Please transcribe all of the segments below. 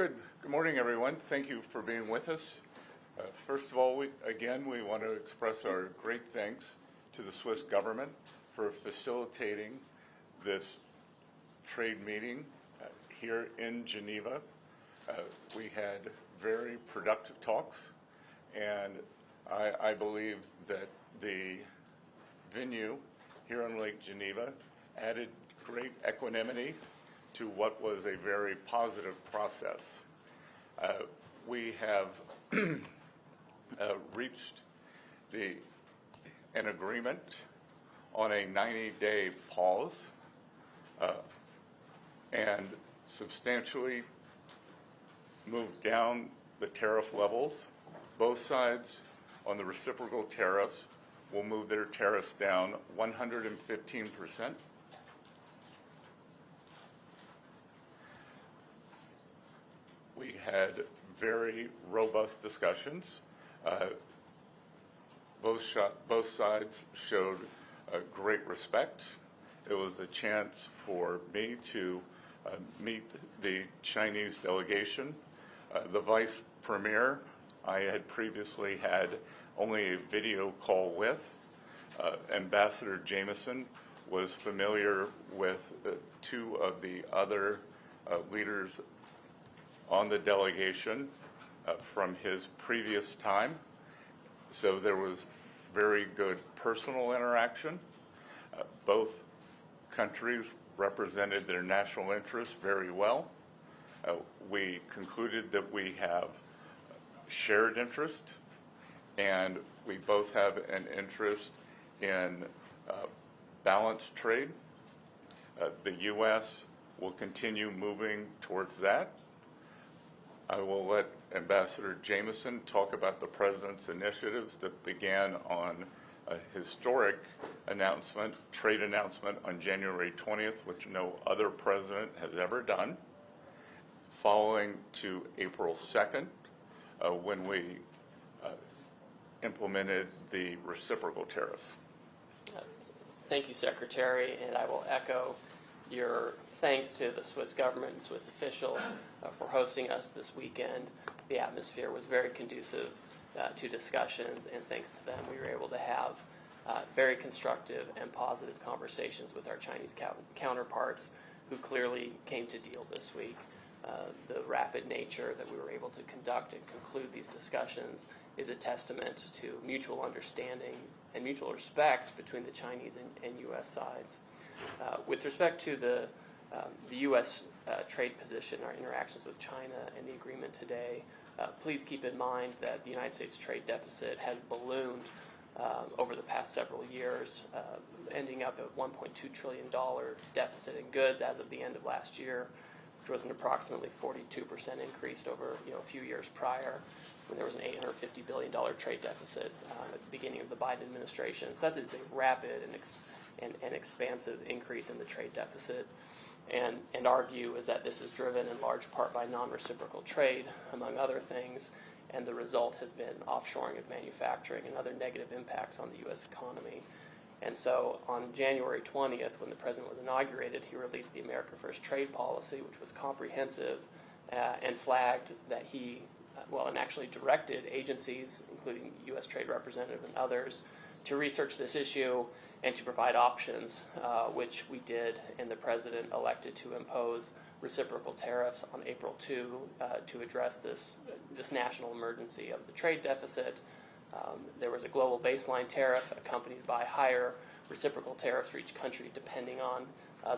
Good morning, everyone. Thank you for being with us. First of all, we want to express our great thanks to the Swiss government for facilitating this trade meeting here in Geneva. We had very productive talks, and I believe that the venue here on Lake Geneva added great equanimity to what was a very positive process. We have reached an agreement on a 90-day pause and substantially moved down the tariff levels. Both sides on the reciprocal tariffs will move their tariffs down 115%. We had very robust discussions. Both sides showed great respect. It was a chance for me to meet the Chinese delegation. The vice premier I had previously had only a video call with. Ambassador Jameson was familiar with two of the other leaders on the delegation from his previous time. So there was very good personal interaction. Both countries represented their national interests very well. We concluded that we have shared interest, and we both have an interest in balanced trade. The U.S. will continue moving towards that. I will let Ambassador Jameson talk about the President's initiatives that began on a historic trade announcement on January 20th, which no other president has ever done, following to April 2nd, when we implemented the reciprocal tariffs. Thank you, Secretary, and I will echo your thanks to the Swiss government and Swiss officials for hosting us this weekend. The atmosphere was very conducive to discussions, and thanks to them, we were able to have very constructive and positive conversations with our Chinese counterparts, who clearly came to deal this week. The rapid nature that we were able to conduct and conclude these discussions is a testament to mutual understanding and mutual respect between the Chinese and U.S. sides. With respect to the U.S. Trade position, our interactions with China, and the agreement today, please keep in mind that the United States trade deficit has ballooned over the past several years, ending up at $1.2 trillion deficit in goods as of the end of last year, which was an approximately 42% increase over a few years prior, when there was an $850 billion trade deficit at the beginning of the Biden administration. So that is a rapid and expansive increase in the trade deficit. And our view is that this is driven in large part by non-reciprocal trade, among other things, and the result has been offshoring of manufacturing and other negative impacts on the U.S. economy. And so on January 20th, when the President was inaugurated, he released the America First trade policy, which was comprehensive and flagged that and actually directed agencies, including U.S. Trade Representative and others, to research this issue and to provide options, which we did, and the President elected to impose reciprocal tariffs on April 2 to address this national emergency of the trade deficit. There was a global baseline tariff accompanied by higher reciprocal tariffs for each country depending on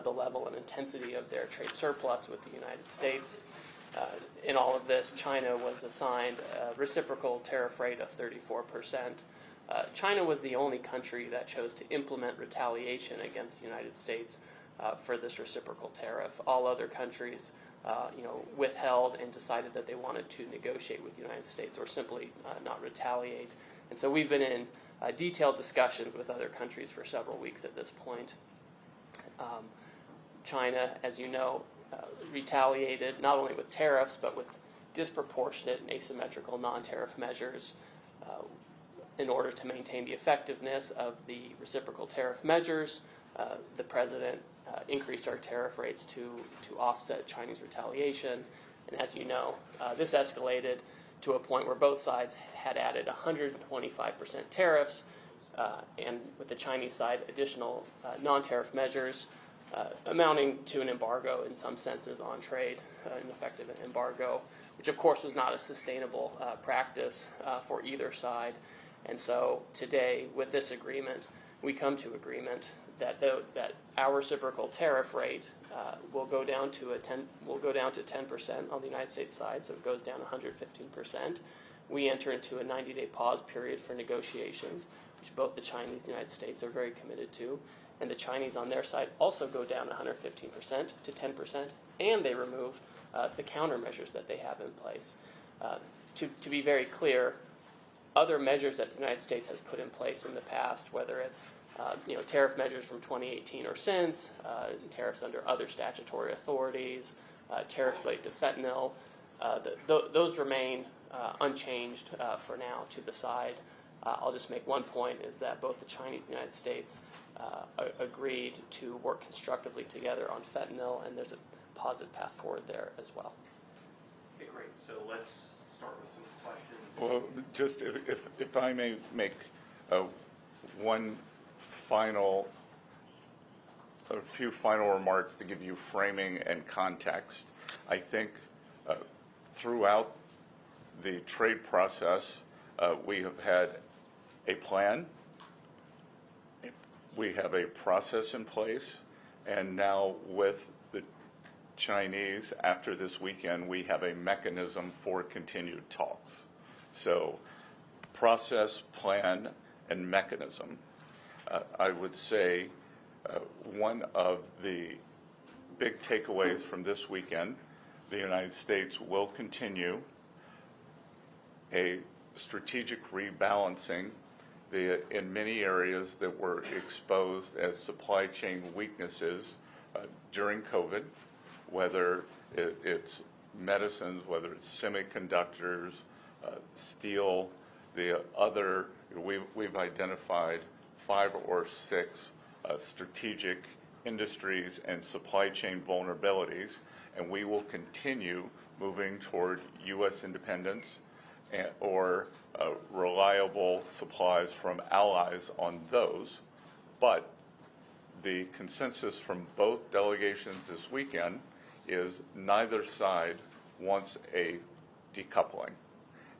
the level and intensity of their trade surplus with the United States. In all of this, China was assigned a reciprocal tariff rate of 34%. China was the only country that chose to implement retaliation against the United States for this reciprocal tariff. All other countries, withheld and decided that they wanted to negotiate with the United States or simply not retaliate. And so we've been in detailed discussions with other countries for several weeks at this point. China, as you know, retaliated not only with tariffs but with disproportionate and asymmetrical non-tariff measures in order to maintain the effectiveness of the reciprocal tariff measures. The President increased our tariff rates to offset Chinese retaliation. And as you know, this escalated to a point where both sides had added 125% tariffs, and with the Chinese side, additional non-tariff measures, amounting to an embargo in some senses on trade, an effective embargo, which of course was not a sustainable practice for either side. And so today, with this agreement, we come to agreement that our reciprocal tariff rate will go down to 10% on the United States side, so it goes down 115%. We enter into a 90-day pause period for negotiations, which both the Chinese and the United States are very committed to, and the Chinese on their side also go down 115% to 10%, and they remove the countermeasures that they have in place. To be very clear, other measures that the United States has put in place in the past, whether it's tariff measures from 2018 or since, tariffs under other statutory authorities, tariffs related to fentanyl, those remain unchanged for now to the side. I'll just make one point, is that both the Chinese and the United States agreed to work constructively together on fentanyl, and there's a positive path forward there as well. Okay, great. So let's start with some questions. Well, just if I may make a few final remarks to give you framing and context. I think throughout the trade process, we have had a plan, we have a process in place, and now with the Chinese, after this weekend, we have a mechanism for continued talks. So process, plan, and mechanism. I would say one of the big takeaways from this weekend, the United States will continue a strategic rebalancing in many areas that were exposed as supply chain weaknesses during COVID, whether it's medicines, whether it's semiconductors, steel, the other, we've identified 5 or 6 strategic industries and supply chain vulnerabilities, and we will continue moving toward U.S. independence or reliable supplies from allies on those. But the consensus from both delegations this weekend is neither side wants a decoupling.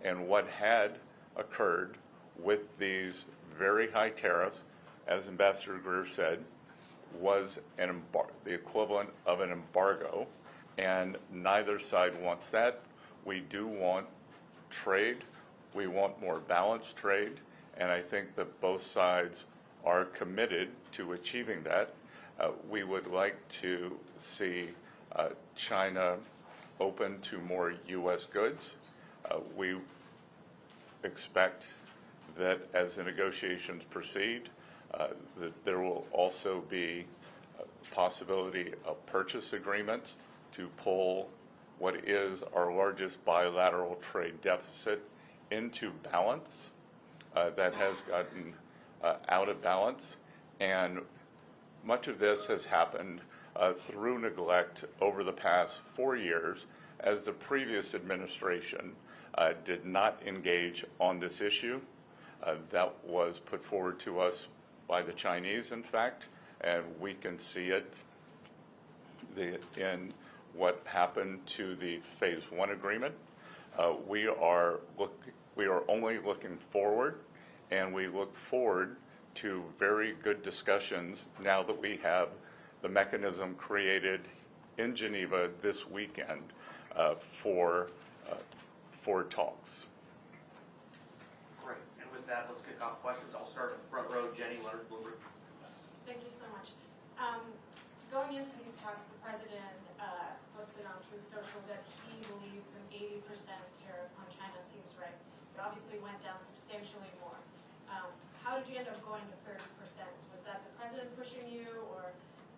And what had occurred with these very high tariffs, as Ambassador Greer said, was the equivalent of an embargo, and neither side wants that. We do want trade. We want more balanced trade, and I think that both sides are committed to achieving that. We would like to see China open to more U.S. goods. We expect that as the negotiations proceed, that there will also be a possibility of purchase agreements to pull what is our largest bilateral trade deficit into balance that has gotten out of balance. And much of this has happened through neglect over the past 4 years, as the previous administration did not engage on this issue. That was put forward to us by the Chinese, in fact, and we can see it in what happened to the Phase 1 agreement. We are only looking forward, and we look forward to very good discussions now that we have the mechanism created in Geneva this weekend for talks. Great. And with that, let's kick off questions. I'll start at the front row. Jenny, Leonard Bloomberg. Thank you so much. Going into these talks, the president posted on Truth Social that he believes an 80% tariff on China seems right. It obviously went down substantially more. How did you end up going to 30%? Was that the president pushing you, or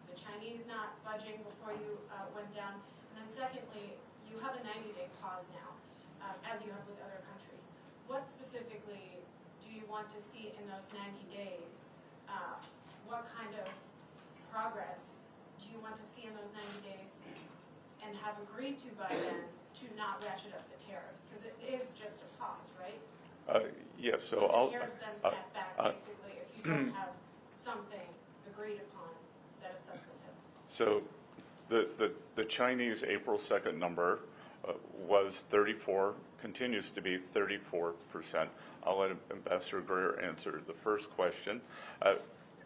the Chinese not budging before you went down? And then secondly, you have a 90-day pause now, as you have with other countries. What specifically do you want to see in those 90 days? What kind of progress do you want to see in those 90 days and have agreed to by then to not ratchet up the tariffs? Because it is just a pause, right? Yes, so The I'll... tariffs then snap back, basically, if you don't have something agreed upon that is substantive. So the Chinese April 2nd number was 34, continues to be 34%. I'll let Ambassador Greer answer the first question.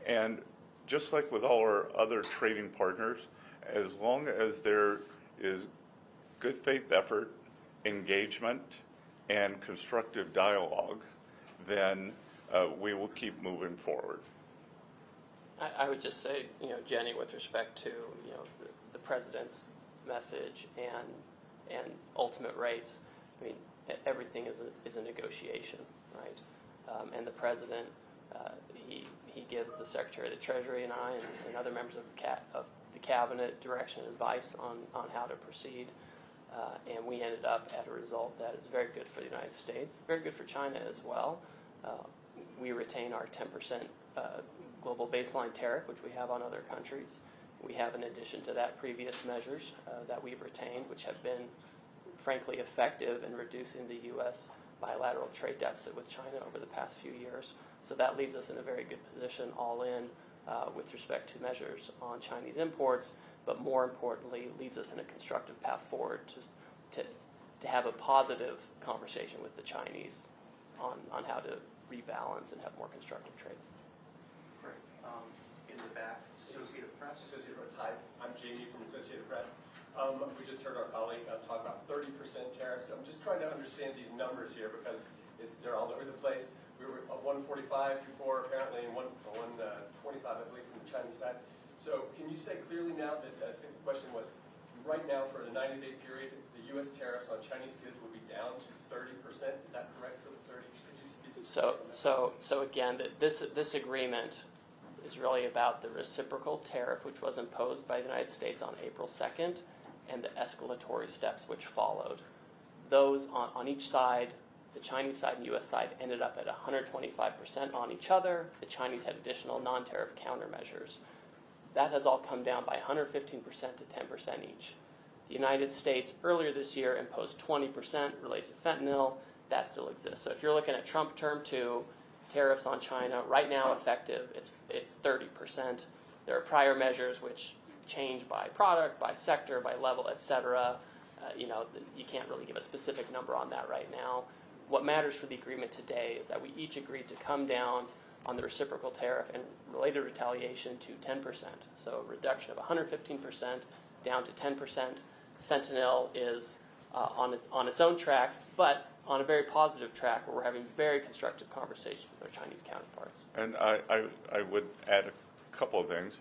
And just like with all our other trading partners, as long as there is good faith effort, engagement, and constructive dialogue, then we will keep moving forward. I would just say, Jenny, with respect to, the president's message and ultimate rates, I mean, everything is a negotiation, right? And the president, he gives the Secretary of the Treasury and I and other members of the cabinet direction and advice on how to proceed. And we ended up at a result that is very good for the United States, very good for China as well. We retain our 10% global baseline tariff, which we have on other countries. We have, in addition to that, previous measures that we've retained, which have been, frankly, effective in reducing the U.S. bilateral trade deficit with China over the past few years. So that leaves us in a very good position all in with respect to measures on Chinese imports, but more importantly, leaves us in a constructive path forward to have a positive conversation with the Chinese on how to rebalance and have more constructive trade. Great. In the back, Associated Press. Associated Press. Hi, I'm Jamie from Associated Press. We just heard our colleague talk about 30% tariffs. I'm just trying to understand these numbers here because they're all over the place. We were at 145 before, apparently, and 125, I believe, from the Chinese side. So can you say clearly now that, I think the question was, right now for the 90-day period, the U.S. tariffs on Chinese goods will be down to 30%? Is that correct for the 30? Could you speak So again, this agreement is really about the reciprocal tariff, which was imposed by the United States on April 2nd, and the escalatory steps which followed. Those on each side, the Chinese side and U.S. side, ended up at 125% on each other. The Chinese had additional non-tariff countermeasures. That has all come down by 115% to 10% each. The United States earlier this year imposed 20% related to fentanyl. That still exists. So if you're looking at Trump Term 2, tariffs on China, right now effective, it's 30%. There are prior measures which change by product, by sector, by level, et cetera. You can't really give a specific number on that right now. What matters for the agreement today is that we each agreed to come down on the reciprocal tariff and related retaliation to 10%. So a reduction of 115% down to 10%. Fentanyl is on its own track, but on a very positive track where we're having very constructive conversations with our Chinese counterparts. And I would add a couple of things.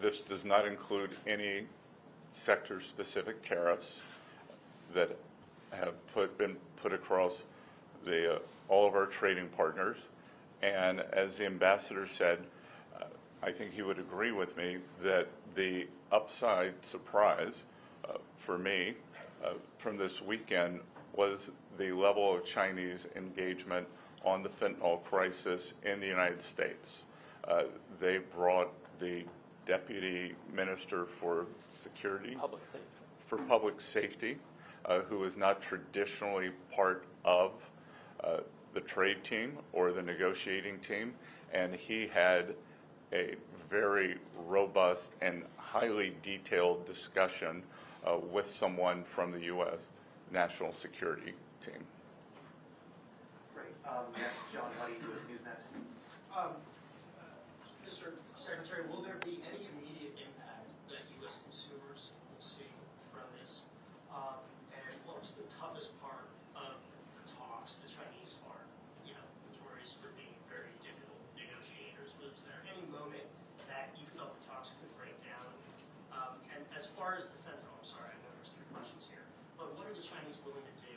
This does not include any sector-specific tariffs that have been put across all of our trading partners. And as the ambassador said, I think he would agree with me that the upside surprise for me from this weekend was the level of Chinese engagement on the fentanyl crisis in the United States. They brought the Deputy Minister for Public Safety, who is not traditionally part of the trade team or the negotiating team, and he had a very robust and highly detailed discussion with someone from the U.S. National Security team. Great. Next, John Huddy with Newsnet. Mr. Secretary, will there be any immediate impact that U.S. consumers will see from this? And what was the toughest part of the talks? The Chinese are, notorious for being very difficult negotiators. Was there any moment that you felt the talks could break down? And as far as the fentanyl, I'm sorry, I know there's 3 questions here, but what are the Chinese willing to do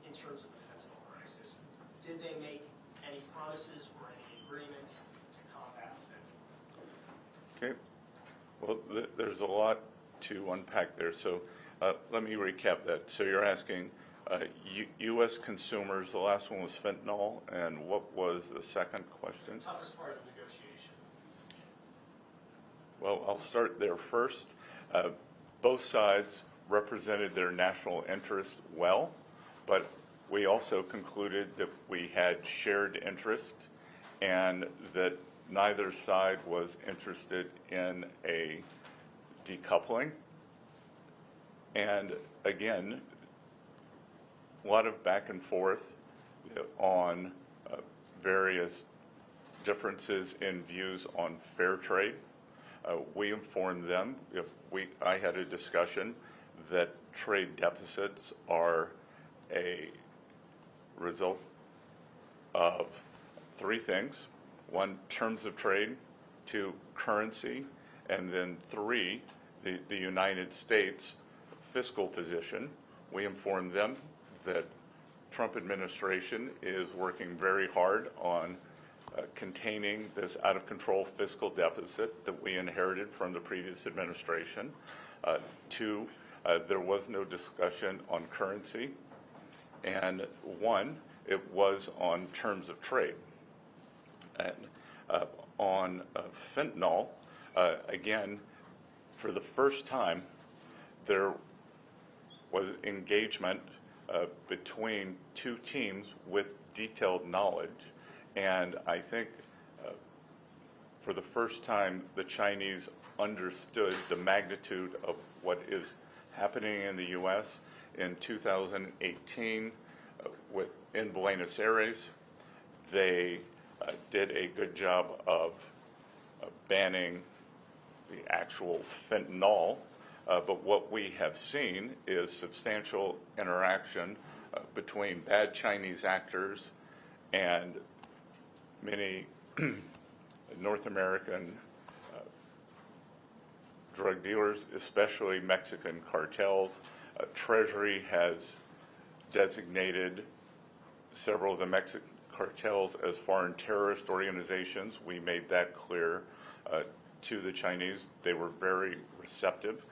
in terms of the fentanyl crisis? Did they make any promises or any agreements to combat fentanyl? Okay. Well, there's a lot to unpack there. So let me recap that. So you're asking U.S. consumers, the last one was fentanyl, and what was the second question? The toughest part of the negotiation. Well, I'll start there first. Both sides represented their national interest well, but we also concluded that we had shared interest and that neither side was interested in a decoupling. And again, a lot of back and forth on various differences in views on fair trade. We informed them, I had a discussion that trade deficits are a result of three things. One, terms of trade. Two, currency. And then three, the United States fiscal position. We informed them that Trump administration is working very hard on containing this out-of-control fiscal deficit that we inherited from the previous administration. Two, there was no discussion on currency. And one, it was on terms of trade. And on fentanyl, again, for the first time, there was engagement between two teams with detailed knowledge. And I think for the first time, the Chinese understood the magnitude of what is happening in the U.S. in 2018 in Buenos Aires. They did a good job of banning the actual fentanyl, but what we have seen is substantial interaction between bad Chinese actors and many North American drug dealers, especially Mexican cartels. Treasury has designated several of the Mexican cartels as foreign terrorist organizations. We made that clear to the Chinese. They were very receptive.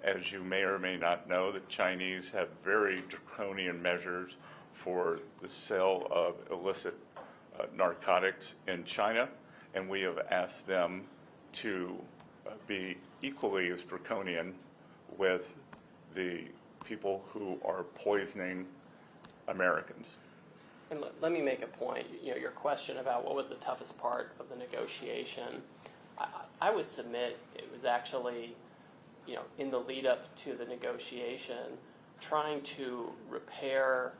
As you may or may not know, the Chinese have very draconian measures for the sale of illicit narcotics in China, and we have asked them to be equally as draconian with the people who are poisoning Americans. And let me make a point. Your question about what was the toughest part of the negotiation, I would submit it was actually, in the lead up to the negotiation, trying to repair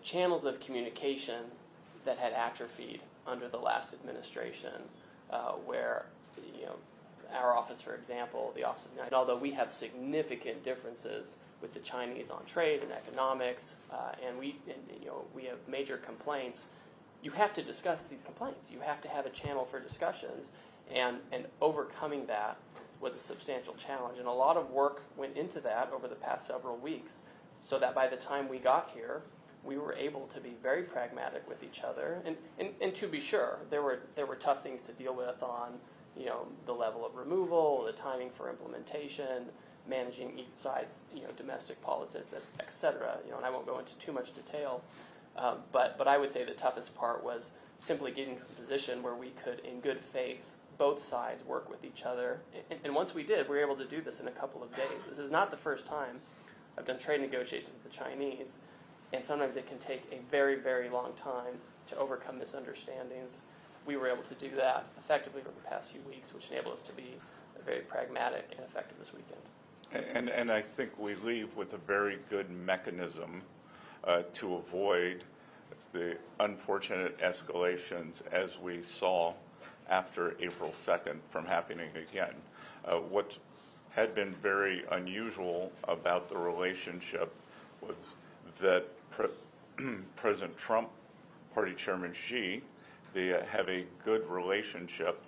channels of communication that had atrophied under the last administration, where, our office, for example, the Office of the United, although we have significant differences with the Chinese on trade and economics, and we have major complaints, you have to discuss these complaints. You have to have a channel for discussions, and overcoming that was a substantial challenge. And a lot of work went into that over the past several weeks, so that by the time we got here, we were able to be very pragmatic with each other. And to be sure, there were tough things to deal with on, the level of removal, the timing for implementation, managing each side's, domestic politics, et cetera. And I won't go into too much detail. But I would say the toughest part was simply getting to a position where we could, in good faith, both sides work with each other. And once we did, we were able to do this in a couple of days. This is not the first time I've done trade negotiations with the Chinese, and sometimes it can take a very, very long time to overcome misunderstandings. We were able to do that effectively over the past few weeks, which enabled us to be very pragmatic and effective this weekend. And I think we leave with a very good mechanism to avoid the unfortunate escalations as we saw after April 2nd from happening again. What had been very unusual about the relationship was that President Trump, Party Chairman Xi, they have a good relationship,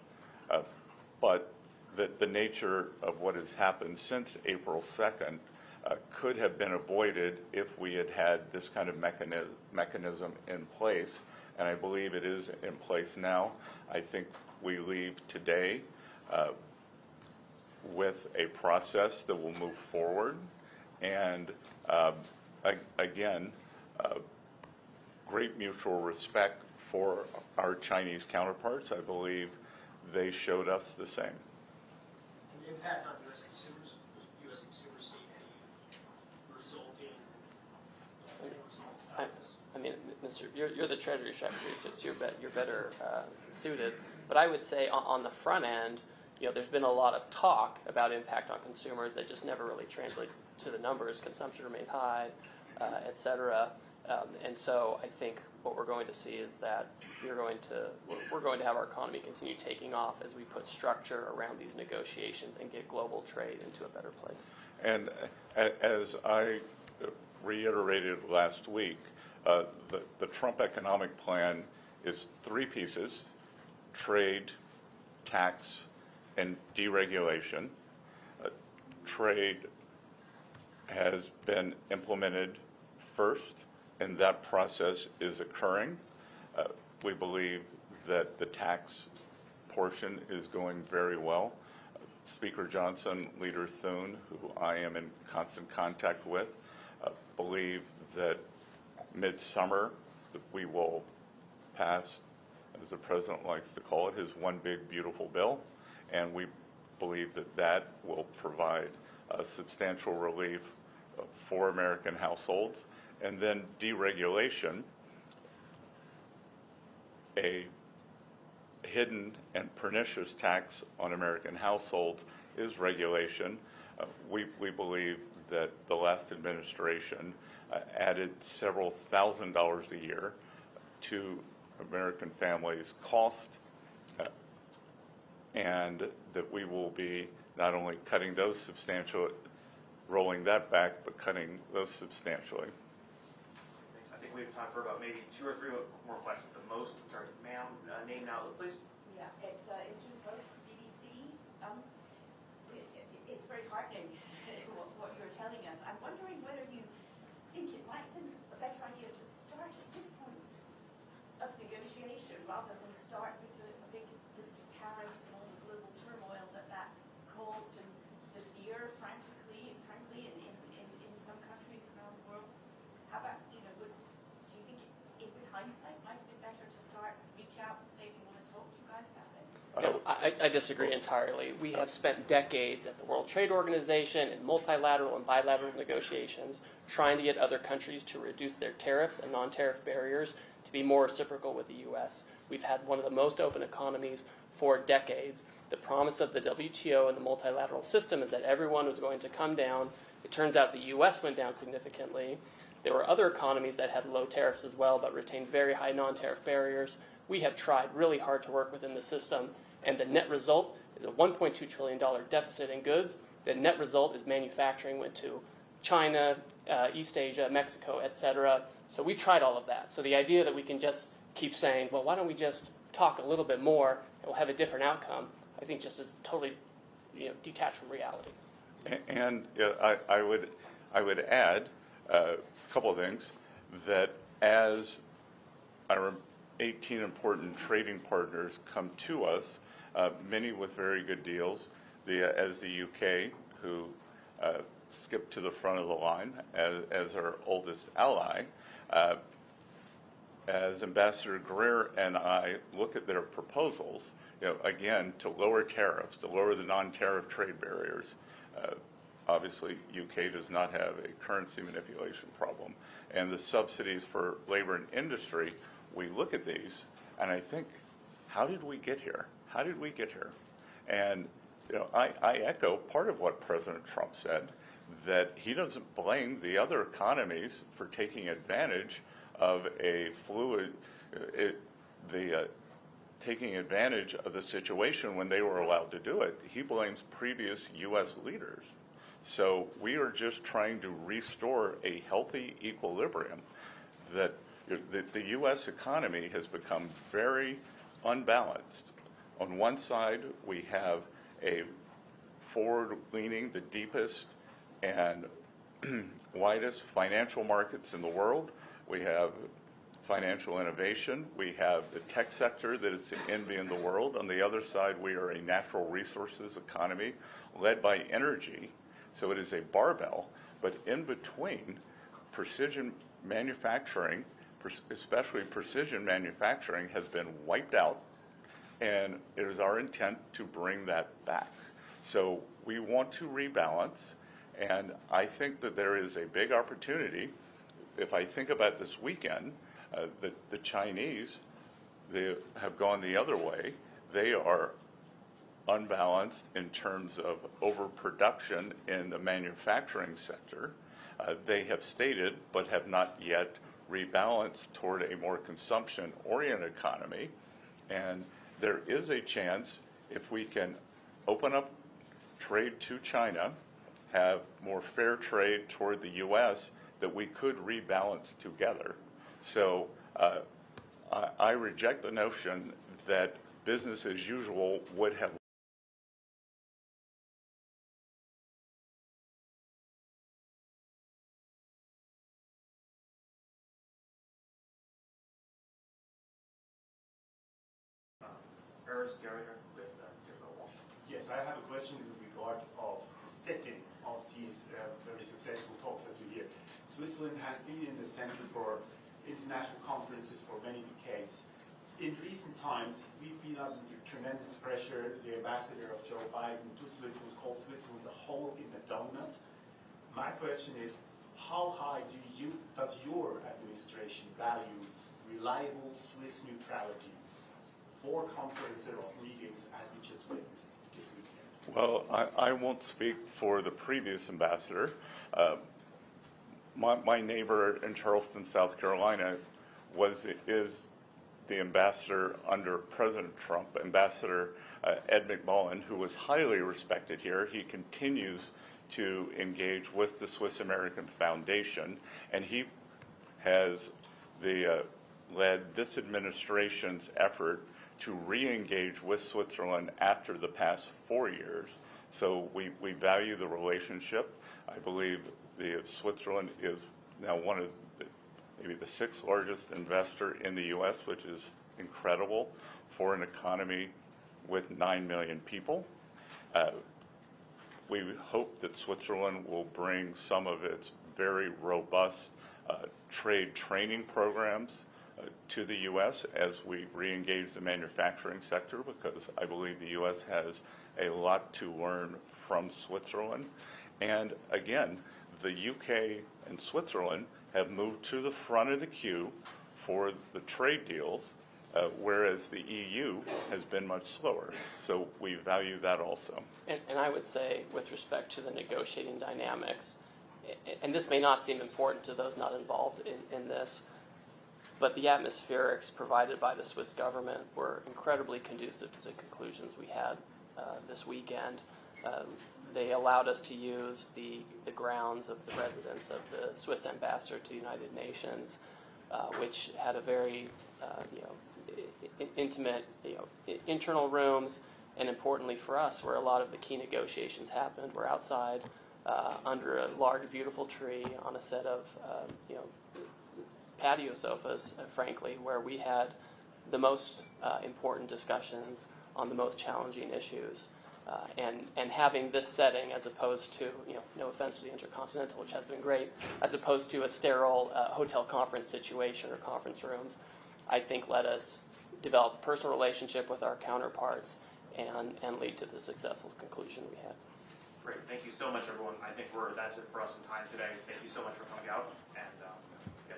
but that the nature of what has happened since April 2nd could have been avoided if we had had this kind of mechanism in place, and I believe it is in place now. I think we leave today with a process that will move forward, and again, great mutual respect for our Chinese counterparts. I believe they showed us the same. And the impact on U.S. consumers? U.S. consumers see any you're the Treasury Secretary, so you're better suited. But I would say on the front end, there's been a lot of talk about impact on consumers that just never really translate to the numbers. Consumption remained high, et cetera. And so I think what we're going to see is that we're going to have our economy continue taking off as we put structure around these negotiations and get global trade into a better place. And as I reiterated last week, the Trump economic plan is 3 pieces: trade, tax, and deregulation. Trade has been implemented first, and that process is occurring. We believe that the tax portion is going very well. Speaker Johnson, Leader Thune, who I am in constant contact with, believe that midsummer we will pass, as the president likes to call it, his one big beautiful bill, and we believe that that will provide substantial relief for American households. And then deregulation, a hidden and pernicious tax on American households, is regulation. We believe that the last administration added several $1,000s a year to American families' cost, and that we will be not only cutting those rolling that back, but cutting those substantially. Thanks. I think we have time for about maybe 2 or 3 more questions. The most, sorry, ma'am, name and outlet, please. Yeah, it's Imogen Folks, BBC. It's very heartening what you're telling us. I'm wondering whether you think it might be a better idea to start at this point of negotiation rather than start with a big list of tariffs and all the global turmoil that caused and the fear, frankly, in some countries around the world. How about, do you think with hindsight might have been better to reach out and say we want to talk to you guys about this? No, I disagree entirely. We have spent decades at the World Trade Organization in multilateral and bilateral negotiations trying to get other countries to reduce their tariffs and non-tariff barriers to be more reciprocal with the U.S. We've had one of the most open economies for decades. The promise of the WTO and the multilateral system is that everyone was going to come down. It turns out the U.S. went down significantly. There were other economies that had low tariffs as well, but retained very high non-tariff barriers. We have tried really hard to work within the system, and the net result is a $1.2 trillion deficit in goods. The net result is manufacturing went to China, East Asia, Mexico, et cetera. So we tried all of that. So the idea that we can just keep saying, well, why don't we just talk a little bit more and we'll have a different outcome, I think just is totally detached from reality. And I would add a couple of things, that as our 18 important trading partners come to us, many with very good deals, as the UK, who skipped to the front of the line as our oldest ally, as Ambassador Greer and I look at their proposals, again, to lower tariffs, to lower the non-tariff trade barriers. Obviously, UK does not have a currency manipulation problem. And the subsidies for labor and industry, we look at these, and I think, how did we get here? How did we get here? And I echo part of what President Trump said, that he doesn't blame the other economies for taking advantage of a fluid, taking advantage of the situation when they were allowed to do it. He blames previous U.S. leaders. So we are just trying to restore a healthy equilibrium. That the U.S. economy has become very unbalanced. On one side, we have a forward-leaning, the deepest and widest financial markets in the world. We have financial innovation. We have the tech sector that is the envy in the world. On the other side, we are a natural resources economy led by energy. So it is a barbell. But in between, precision manufacturing, especially precision manufacturing, has been wiped out. And it is our intent to bring that back. So we want to rebalance. And I think that there is a big opportunity. If I think about this weekend, The Chinese, they have gone the other way. They are unbalanced in terms of overproduction in the manufacturing sector. They have stated, but have not yet rebalanced toward a more consumption-oriented economy. And there is a chance, if we can open up trade to China, have more fair trade toward the U.S., that we could rebalance together. So I reject the notion that business as usual would have Yes, I have a question in regard of the setting of these very successful talks, as we hear. Switzerland has been in the center for international conferences for many decades. In recent times, we've been under tremendous pressure. The ambassador of Joe Biden to Switzerland called Switzerland the hole in the donut. My question is, how high does your administration value reliable Swiss neutrality for conferences or meetings as we just witnessed this weekend? Well, I won't speak for the previous ambassador. My neighbor in Charleston, South Carolina, is the ambassador under President Trump, Ambassador Ed McMullen, who was highly respected here. He continues to engage with the Swiss American Foundation, and he has led this administration's effort to re-engage with Switzerland after the past 4 years. So we value the relationship. I believe Switzerland is now one of maybe the 6th largest investor in the U.S., which is incredible for an economy with 9 million people. We hope that Switzerland will bring some of its very robust trade training programs to the U.S. as we re-engage the manufacturing sector, because I believe the U.S. has a lot to learn from Switzerland. And again, the UK and Switzerland have moved to the front of the queue for the trade deals, whereas the EU has been much slower. So we value that also. And I would say, with respect to the negotiating dynamics, and this may not seem important to those not involved in this, but the atmospherics provided by the Swiss government were incredibly conducive to the conclusions we had this weekend. They allowed us to use the grounds of the residence of the Swiss ambassador to the United Nations, which had a very intimate internal rooms, and importantly for us, where a lot of the key negotiations happened. We're outside under a large, beautiful tree on a set of patio sofas, frankly, where we had the most important discussions on the most challenging issues. And having this setting, as opposed to, no offense to the Intercontinental, which has been great, as opposed to a sterile hotel conference situation or conference rooms, I think let us develop a personal relationship with our counterparts and lead to the successful conclusion we had. Great. Thank you so much, everyone. I think that's it for us in time today. Thank you so much for coming out. And, yeah,